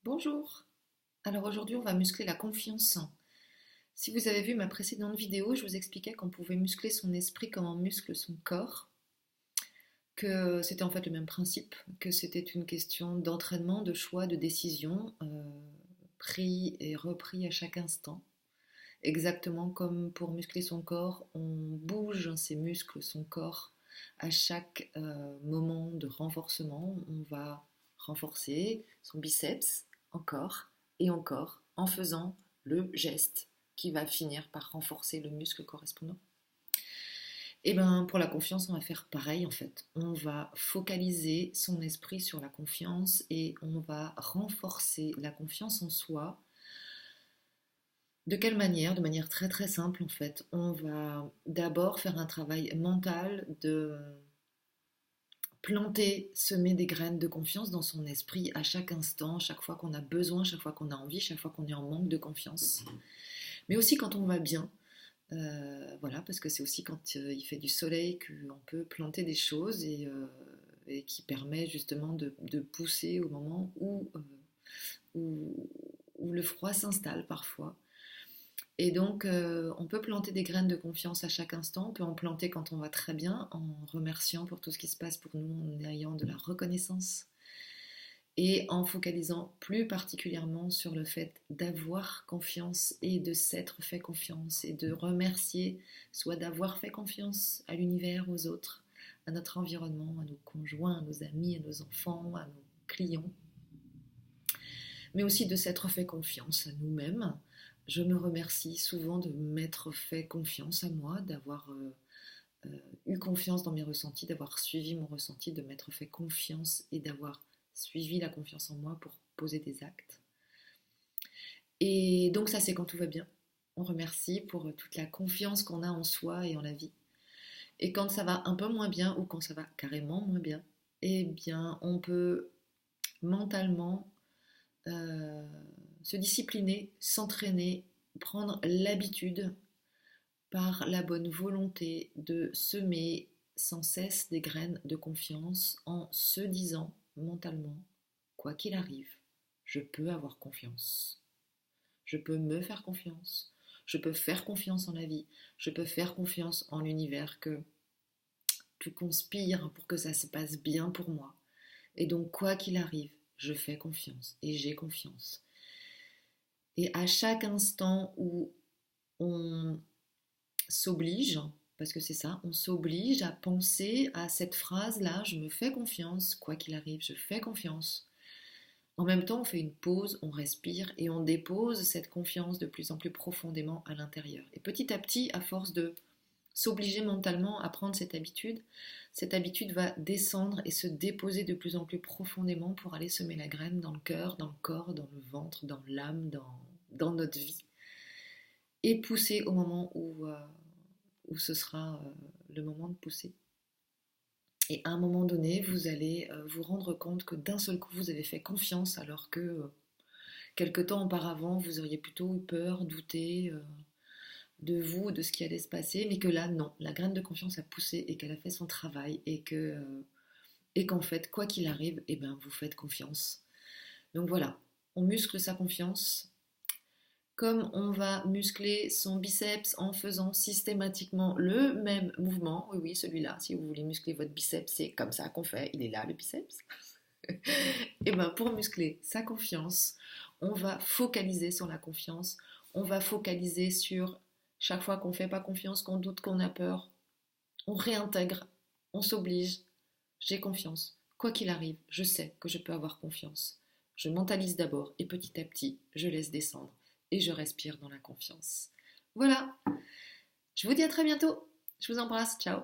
Bonjour. Alors aujourd'hui, on va muscler la confiance. Si vous avez vu ma précédente vidéo, je vous expliquais qu'on pouvait muscler son esprit comme on muscle son corps, que c'était en fait le même principe, que c'était une question d'entraînement, de choix, de décision, pris et repris à chaque instant. Exactement comme pour muscler son corps, on bouge ses muscles, son corps, à chaque moment de renforcement. On va renforcer son biceps encore et encore en faisant le geste qui va finir par renforcer le muscle correspondant. Et bien pour la confiance, on va faire pareil en fait. On va focaliser son esprit sur la confiance et on va renforcer la confiance en soi. De quelle manière? De manière très très simple en fait. On va d'abord faire un travail mental de planter, semer des graines de confiance dans son esprit à chaque instant, chaque fois qu'on a besoin, chaque fois qu'on a envie, chaque fois qu'on est en manque de confiance. Mais aussi quand on va bien. Voilà, parce que c'est aussi quand il fait du soleil qu'on peut planter des choses et qui permet justement de pousser au moment où, où le froid s'installe parfois. Et donc, on peut planter des graines de confiance à chaque instant. On peut en planter quand on va très bien, en remerciant pour tout ce qui se passe pour nous, en ayant de la reconnaissance et en focalisant plus particulièrement sur le fait d'avoir confiance et de s'être fait confiance et de remercier, soit d'avoir fait confiance à l'univers, aux autres, à notre environnement, à nos conjoints, à nos amis, à nos enfants, à nos clients, mais aussi de s'être fait confiance à nous-mêmes. Je me remercie souvent de m'être fait confiance à moi, d'avoir eu confiance dans mes ressentis, d'avoir suivi mon ressenti, de m'être fait confiance et d'avoir suivi la confiance en moi pour poser des actes. Et donc ça, c'est quand tout va bien. On remercie pour toute la confiance qu'on a en soi et en la vie. Et quand ça va un peu moins bien ou quand ça va carrément moins bien, eh bien, on peut mentalement euh, se discipliner, s'entraîner, prendre l'habitude par la bonne volonté de semer sans cesse des graines de confiance en se disant mentalement, quoi qu'il arrive, je peux avoir confiance. Je peux me faire confiance. Je peux faire confiance en la vie. Je peux faire confiance en l'univers que tout conspire pour que ça se passe bien pour moi. Et donc, quoi qu'il arrive, je fais confiance et j'ai confiance. Et à chaque instant où on s'oblige, parce que c'est ça, on s'oblige à penser à cette phrase-là, je me fais confiance, quoi qu'il arrive, je fais confiance. En même temps, on fait une pause, on respire et on dépose cette confiance de plus en plus profondément à l'intérieur. Et petit à petit, à force de s'obliger mentalement à prendre cette habitude va descendre et se déposer de plus en plus profondément pour aller semer la graine dans le cœur, dans le corps, dans le ventre, dans l'âme, dans notre vie. Et pousser au moment où ce sera le moment de pousser. Et à un moment donné, vous allez vous rendre compte que d'un seul coup, vous avez fait confiance alors que quelque temps auparavant, vous auriez plutôt eu peur, douté de vous, de ce qui allait se passer, mais que là, non, la graine de confiance a poussé et qu'elle a fait son travail et qu'en fait, quoi qu'il arrive, eh ben, vous faites confiance. Donc voilà, on muscle sa confiance comme on va muscler son biceps en faisant systématiquement le même mouvement. Oui, oui, celui-là, si vous voulez muscler votre biceps, c'est comme ça qu'on fait, il est là le biceps. Et bien pour muscler sa confiance, on va focaliser sur la confiance, on va focaliser sur chaque fois qu'on ne fait pas confiance, qu'on doute, qu'on a peur, on réintègre, on s'oblige, j'ai confiance. Quoi qu'il arrive, je sais que je peux avoir confiance. Je mentalise d'abord et petit à petit, je laisse descendre et je respire dans la confiance. Voilà, je vous dis à très bientôt. Je vous embrasse, ciao.